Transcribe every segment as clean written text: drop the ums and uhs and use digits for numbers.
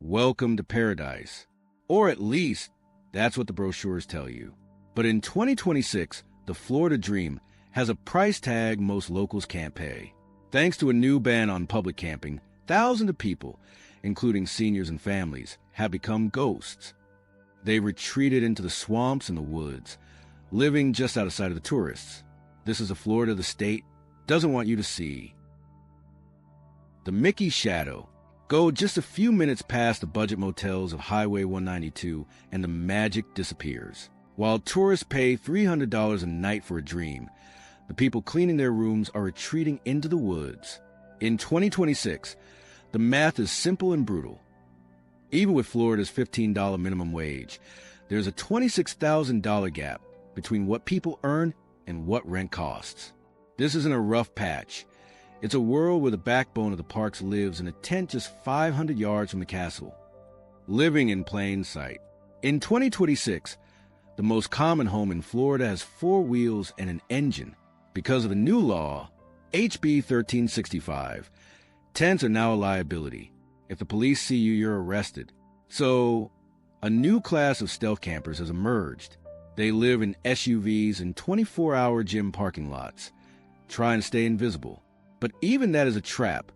welcome to paradise. Or at least, that's what the brochures tell you. But in 2026, the Florida Dream has a price tag most locals can't pay. Thanks to a new ban on public camping, thousands of people, including seniors and families, have become ghosts. They retreated into the swamps and the woods, living just out of sight of the tourists. This is a Florida the state doesn't want you to see. The Mickey Shadow. Go just a few minutes past the budget motels of Highway 192 and the magic disappears. While tourists pay $300 a night for a dream, the people cleaning their rooms are retreating into the woods. In 2026, the math is simple and brutal. Even with Florida's $15 minimum wage, there's a $26,000 gap between what people earn and what rent costs. This isn't a rough patch. It's a world where the backbone of the parks lives in a tent just 500 yards from the castle, living in plain sight. In 2026, the most common home in Florida has 4 wheels and an engine. Because of a new law, HB 1365, tents are now a liability. If the police see you, you're arrested. So, a new class of stealth campers has emerged. They live in SUVs and 24-hour gym parking lots, trying to stay invisible. But even that is a trap.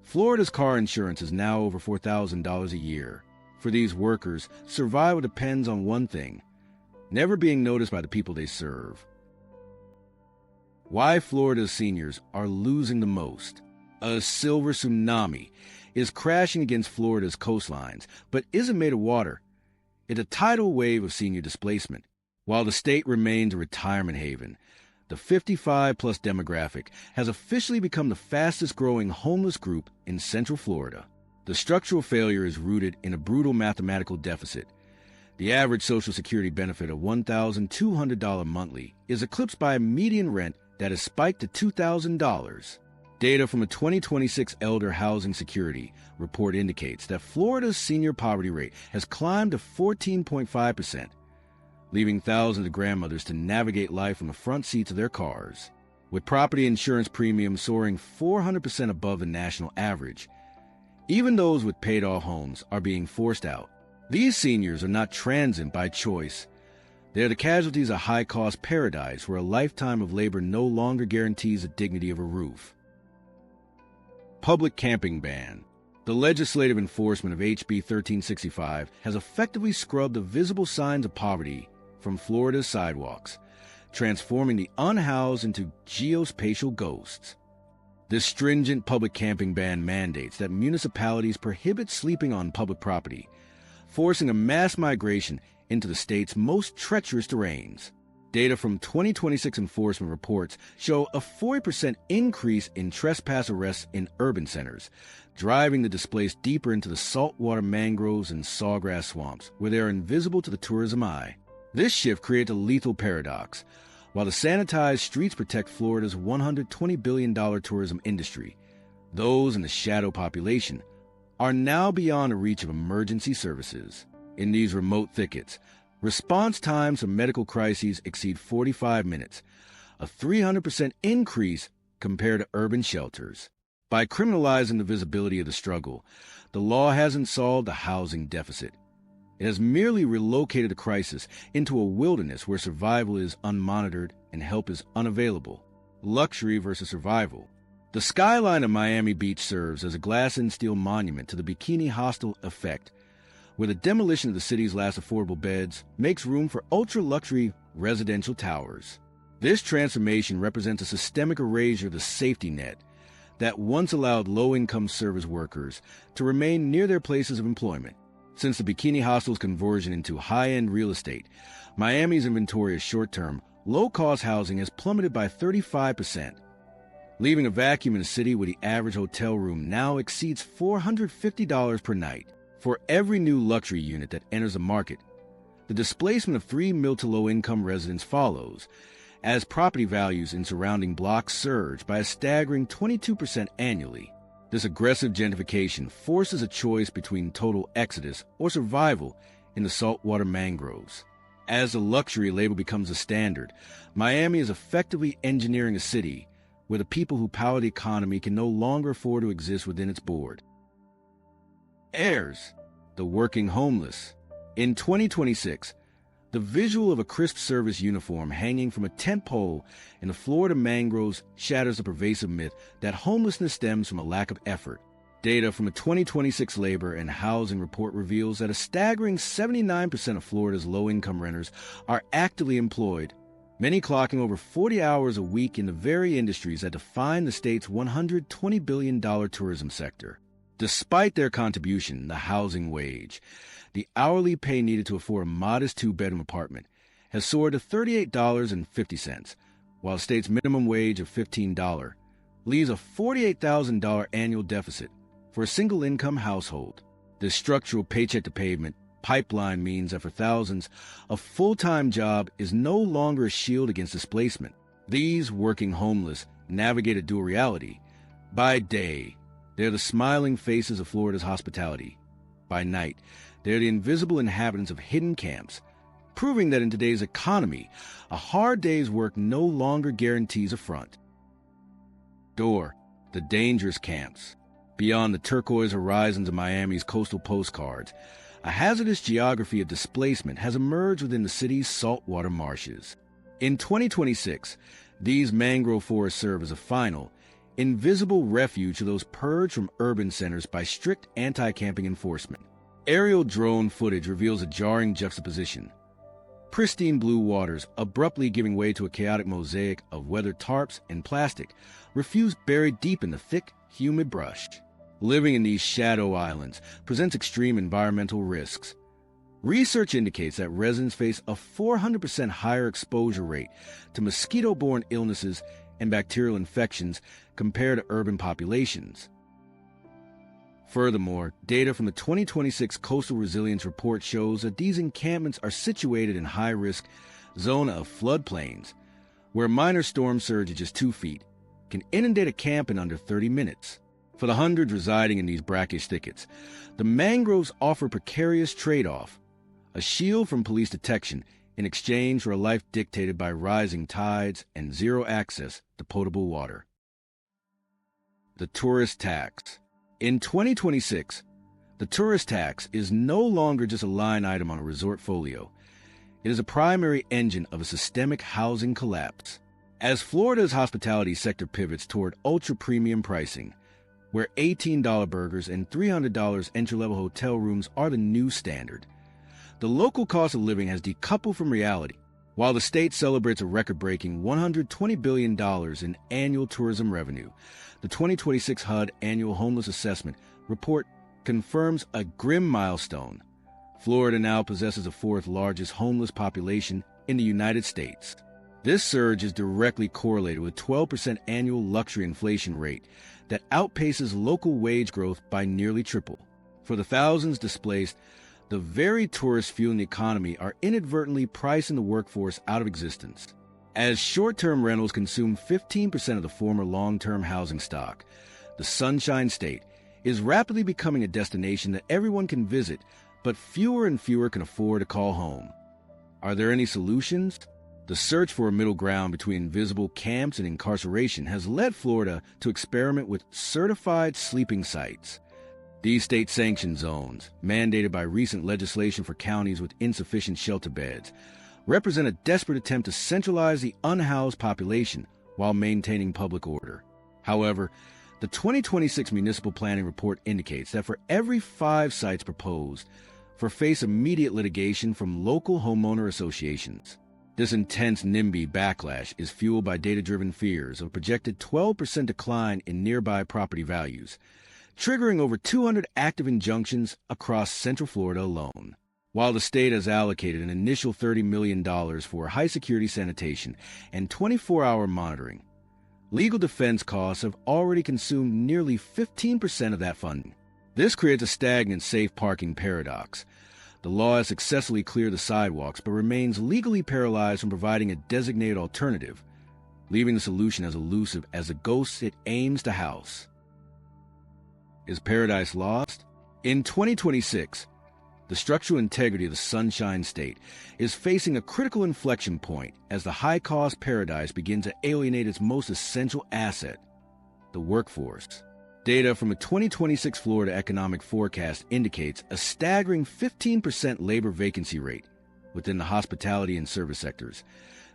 Florida's car insurance is now over $4,000 a year. For these workers, survival depends on one thing: never being noticed by the people they serve. Why Florida's seniors are losing the most. A silver tsunami is crashing against Florida's coastlines, but isn't made of water. It's a tidal wave of senior displacement. While the state remains a retirement haven, the 55-plus demographic has officially become the fastest-growing homeless group in Central Florida. The structural failure is rooted in a brutal mathematical deficit. The average Social Security benefit of $1,200 monthly is eclipsed by a median rent that has spiked to $2,000. Data from a 2026 Elder Housing Security report indicates that Florida's senior poverty rate has climbed to 14.5%, leaving thousands of grandmothers to navigate life from the front seats of their cars. With property insurance premiums soaring 400% above the national average, even those with paid-off homes are being forced out. These seniors are not transient by choice. They are the casualties of high-cost paradise where a lifetime of labor no longer guarantees the dignity of a roof. Public camping ban. The legislative enforcement of HB 1365 has effectively scrubbed the visible signs of poverty from Florida's sidewalks, transforming the unhoused into geospatial ghosts. This stringent public camping ban mandates that municipalities prohibit sleeping on public property, forcing a mass migration into the state's most treacherous terrains. Data from 2026 enforcement reports show a 40% increase in trespass arrests in urban centers, driving the displaced deeper into the saltwater mangroves and sawgrass swamps, where they are invisible to the tourism eye. This shift creates a lethal paradox. While the sanitized streets protect Florida's $120 billion tourism industry, those in the shadow population are now beyond the reach of emergency services. In these remote thickets, response times for medical crises exceed 45 minutes, a 300% increase compared to urban shelters. By criminalizing the visibility of the struggle, the law hasn't solved the housing deficit. It has merely relocated the crisis into a wilderness where survival is unmonitored and help is unavailable. Luxury versus survival. The skyline of Miami Beach serves as a glass and steel monument to the bikini hostel effect, where the demolition of the city's last affordable beds makes room for ultra-luxury residential towers. This transformation represents a systemic erasure of the safety net that once allowed low-income service workers to remain near their places of employment. Since the bikini hostel's conversion into high-end real estate, Miami's inventory of short-term, low-cost housing has plummeted by 35%, leaving a vacuum in a city where the average hotel room now exceeds $450 per night. For every new luxury unit that enters the market, the displacement of 3 middle to low-income residents follows, as property values in surrounding blocks surge by a staggering 22% annually. This aggressive gentrification forces a choice between total exodus or survival in the saltwater mangroves. As the luxury label becomes a standard, Miami is effectively engineering a city where the people who power the economy can no longer afford to exist within its board. Heirs. The working homeless. In 2026, the visual of a crisp service uniform hanging from a tent pole in the Florida mangroves shatters the pervasive myth that homelessness stems from a lack of effort. Data from a 2026 Labor and Housing Report reveals that a staggering 79% of Florida's low-income renters are actively employed, many clocking over 40 hours a week in the very industries that define the state's $120 billion tourism sector. Despite their contribution, the housing wage, the hourly pay needed to afford a modest two-bedroom apartment, has soared to $38.50, while the state's minimum wage of $15 leaves a $48,000 annual deficit for a single-income household. This structural paycheck-to-pavement pipeline means that for thousands, a full-time job is no longer a shield against displacement. These working homeless navigate a dual reality. By day, they're the smiling faces of Florida's hospitality. By night, they're the invisible inhabitants of hidden camps, proving that in today's economy, a hard day's work no longer guarantees a front. Door, the dangerous camps. Beyond the turquoise horizons of Miami's coastal postcards, a hazardous geography of displacement has emerged within the city's saltwater marshes. In 2026, these mangrove forests serve as a final, invisible refuge to those purged from urban centers by strict anti-camping enforcement. Aerial drone footage reveals a jarring juxtaposition. Pristine blue waters, abruptly giving way to a chaotic mosaic of weathered tarps and plastic, refuse buried deep in the thick, humid brush. Living in these shadow islands presents extreme environmental risks. Research indicates that residents face a 400% higher exposure rate to mosquito-borne illnesses and bacterial infections compared to urban populations. Furthermore, data from the 2026 Coastal Resilience Report shows that these encampments are situated in high-risk zona of floodplains, where a minor storm surge of just 2 feet can inundate a camp in under 30 minutes. For the hundreds residing in these brackish thickets, the mangroves offer a precarious trade-off, a shield from police detection in exchange for a life dictated by rising tides and zero access to potable water. The tourist tax. In 2026, the tourist tax is no longer just a line item on a resort folio. It is a primary engine of a systemic housing collapse. As Florida's hospitality sector pivots toward ultra-premium pricing, where $18 burgers and $300 entry-level hotel rooms are the new standard, the local cost of living has decoupled from reality. While the state celebrates a record-breaking $120 billion in annual tourism revenue, the 2026 HUD Annual Homeless Assessment Report confirms a grim milestone. Florida now possesses the fourth largest homeless population in the United States. This surge is directly correlated with 12% annual luxury inflation rate that outpaces local wage growth by nearly triple. For the thousands displaced, the very tourists fueling the economy are inadvertently pricing the workforce out of existence. As short-term rentals consume 15% of the former long-term housing stock, the Sunshine State is rapidly becoming a destination that everyone can visit, but fewer and fewer can afford to call home. Are there any solutions? The search for a middle ground between invisible camps and incarceration has led Florida to experiment with certified sleeping sites. These state-sanctioned zones, mandated by recent legislation for counties with insufficient shelter beds, represent a desperate attempt to centralize the unhoused population while maintaining public order. However, the 2026 Municipal Planning Report indicates that for every 5 sites proposed, face immediate litigation from local homeowner associations. This intense NIMBY backlash is fueled by data-driven fears of a projected 12% decline in nearby property values, triggering over 200 active injunctions across Central Florida alone. While the state has allocated an initial $30 million for high-security sanitation and 24-hour monitoring, legal defense costs have already consumed nearly 15% of that funding. This creates a stagnant safe parking paradox. The law has successfully cleared the sidewalks but remains legally paralyzed from providing a designated alternative, leaving the solution as elusive as the ghosts it aims to house. Is paradise lost? In 2026, the structural integrity of the Sunshine State is facing a critical inflection point as the high-cost paradise begins to alienate its most essential asset, the workforce. Data from a 2026 Florida economic forecast indicates a staggering 15% labor vacancy rate within the hospitality and service sectors,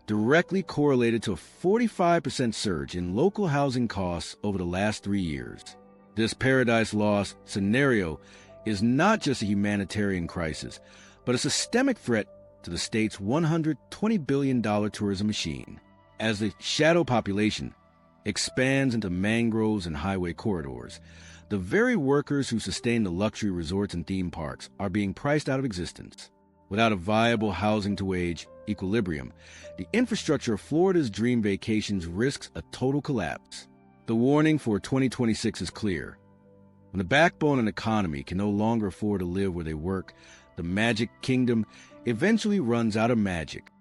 directly correlated to a 45% surge in local housing costs over the last 3 years. This paradise lost scenario is not just a humanitarian crisis, but a systemic threat to the state's $120 billion tourism machine. As the shadow population expands into mangroves and highway corridors, the very workers who sustain the luxury resorts and theme parks are being priced out of existence. Without a viable housing-to-wage equilibrium, the infrastructure of Florida's dream vacations risks a total collapse. The warning for 2026 is clear. When the backbone of an economy can no longer afford to live where they work, the Magic Kingdom eventually runs out of magic.